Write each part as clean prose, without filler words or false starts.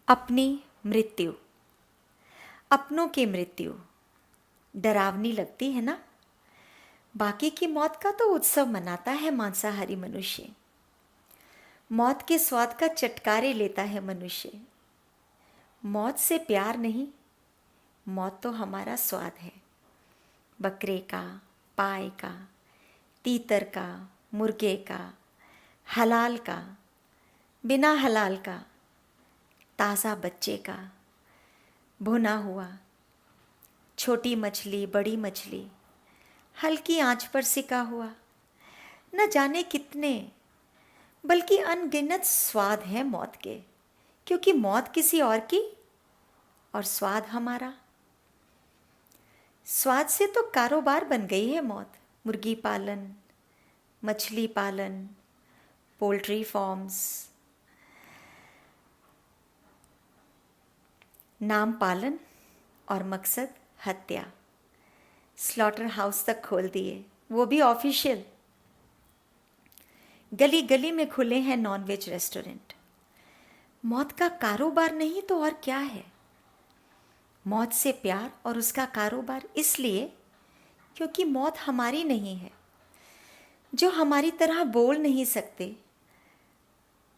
अपनी मृत्यु। अपनों की मृत्यु डरावनी लगती है ना। बाकी की मौत का तो उत्सव मनाता है मांसाहारी मनुष्य। मौत के स्वाद का चटकारे लेता है मनुष्य। मौत से प्यार नहीं, मौत तो हमारा स्वाद है। बकरे का, पाय का, तीतर का, मुर्गे का, हलाल का, बिना हलाल का, ताज़ा बच्चे का, भुना हुआ, छोटी मछली, बड़ी मछली, हल्की आंच पर सिका हुआ, न जाने कितने, बल्कि अनगिनत स्वाद हैं मौत के, क्योंकि मौत किसी और की और स्वाद हमारा। स्वाद से तो कारोबार बन गई है मौत। मुर्गी पालन, मछली पालन, पोल्ट्री फार्म्स, नाम पालन और मकसद हत्या। स्लॉटर हाउस तक खोल दिए, वो भी ऑफिशियल। गली गली में खुले हैं नॉनवेज रेस्टोरेंट। मौत का कारोबार नहीं तो और क्या है। मौत से प्यार और उसका कारोबार इसलिए क्योंकि मौत हमारी नहीं है। जो हमारी तरह बोल नहीं सकते,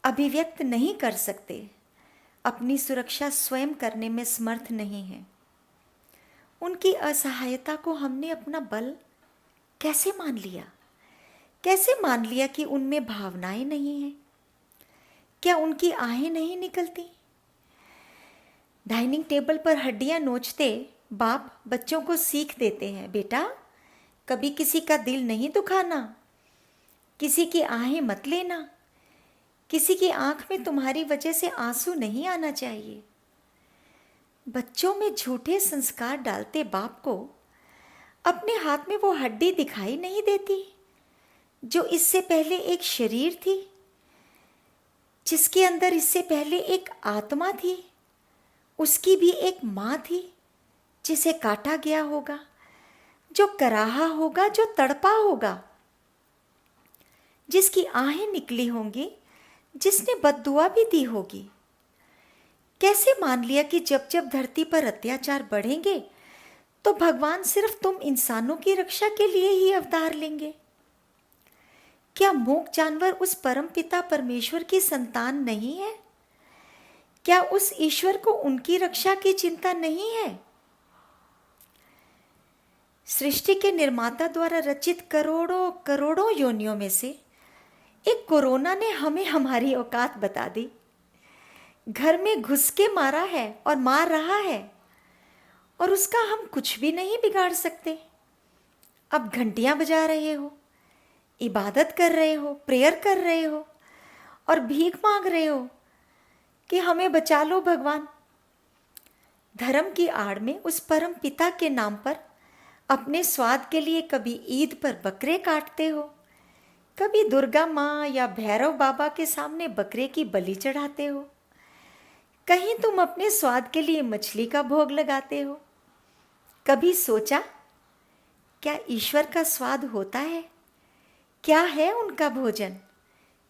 अभिव्यक्त नहीं कर सकते, अपनी सुरक्षा स्वयं करने में समर्थ नहीं है, उनकी असहायता को हमने अपना बल कैसे मान लिया? कैसे मान लिया कि उनमें भावनाएं नहीं हैं? क्या उनकी आहें नहीं निकलती? डाइनिंग टेबल पर हड्डियां नोचते बाप बच्चों को सीख देते हैं, बेटा कभी किसी का दिल नहीं दुखाना, किसी की आहें मत लेना, किसी की आंख में तुम्हारी वजह से आंसू नहीं आना चाहिए। बच्चों में झूठे संस्कार डालते बाप को अपने हाथ में वो हड्डी दिखाई नहीं देती जो इससे पहले एक शरीर थी, जिसके अंदर इससे पहले एक आत्मा थी, उसकी भी एक माँ थी जिसे काटा गया होगा, जो कराहा होगा, जो तड़पा होगा, जिसकी आहें निकली होंगी, जिसने बद्दुआ भी दी होगी। कैसे मान लिया कि जब जब धरती पर अत्याचार बढ़ेंगे तो भगवान सिर्फ तुम इंसानों की रक्षा के लिए ही अवतार लेंगे? क्या मूक जानवर उस परम पिता परमेश्वर की संतान नहीं है? क्या उस ईश्वर को उनकी रक्षा की चिंता नहीं है? सृष्टि के निर्माता द्वारा रचित करोड़ों करोड़ों योनियों में से एक कोरोना ने हमें हमारी औकात बता दी। घर में घुस के मारा है और मार रहा है, और उसका हम कुछ भी नहीं बिगाड़ सकते। अब घंटियां बजा रहे हो, इबादत कर रहे हो, प्रेयर कर रहे हो और भीख मांग रहे हो कि हमें बचा लो भगवान। धर्म की आड़ में उस परम पिता के नाम पर अपने स्वाद के लिए कभी ईद पर बकरे काटते हो, कभी दुर्गा माँ या भैरव बाबा के सामने बकरे की बलि चढ़ाते हो, कहीं तुम अपने स्वाद के लिए मछली का भोग लगाते हो। कभी सोचा क्या ईश्वर का स्वाद होता है? क्या है उनका भोजन?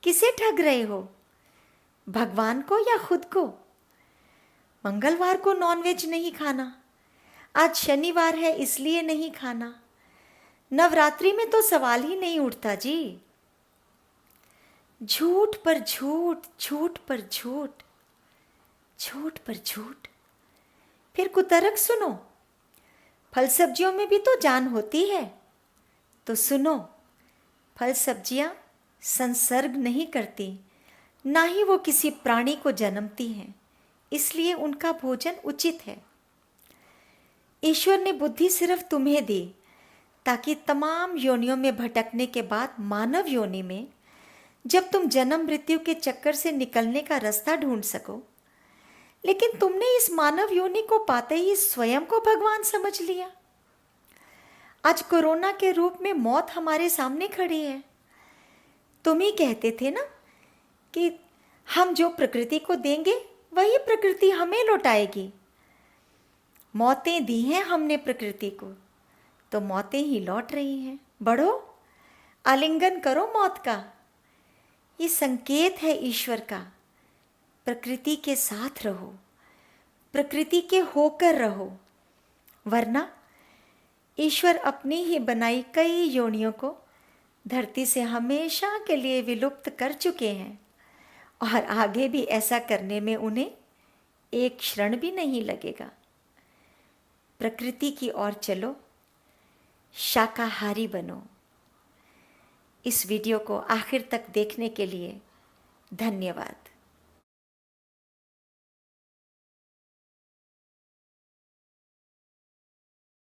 किसे ठग रहे हो, भगवान को या खुद को? मंगलवार को नॉनवेज नहीं खाना, आज शनिवार है इसलिए नहीं खाना, नवरात्रि में तो सवाल ही नहीं उठता जी। झूठ पर झूठ, झूठ पर झूठ, झूठ पर झूठ। फिर कुतर्क सुनो, फल सब्जियों में भी तो जान होती है। तो सुनो, फल सब्जियां संसर्ग नहीं करती, ना ही वो किसी प्राणी को जन्मती हैं, इसलिए उनका भोजन उचित है। ईश्वर ने बुद्धि सिर्फ तुम्हें दी ताकि तमाम योनियों में भटकने के बाद मानव योनि में जब तुम जन्म मृत्यु के चक्कर से निकलने का रास्ता ढूंढ सको, लेकिन तुमने इस मानव योनि को पाते ही स्वयं को भगवान समझ लिया। आज कोरोना के रूप में मौत हमारे सामने खड़ी है। तुम ही कहते थे ना कि हम जो प्रकृति को देंगे वही प्रकृति हमें लौटाएगी। मौतें दी हैं हमने प्रकृति को, तो मौतें ही लौट रही हैं। बढ़ो, आलिंगन करो मौत का। ये संकेत है ईश्वर का, प्रकृति के साथ रहो। प्रकृति के होकर रहो, वरना ईश्वर अपनी ही बनाई कई योनियों को धरती से हमेशा के लिए विलुप्त कर चुके हैं और आगे भी ऐसा करने में उन्हें एक क्षण भी नहीं लगेगा। प्रकृति की ओर चलो, शाकाहारी बनो। इस वीडियो को आखिर तक देखने के लिए धन्यवाद।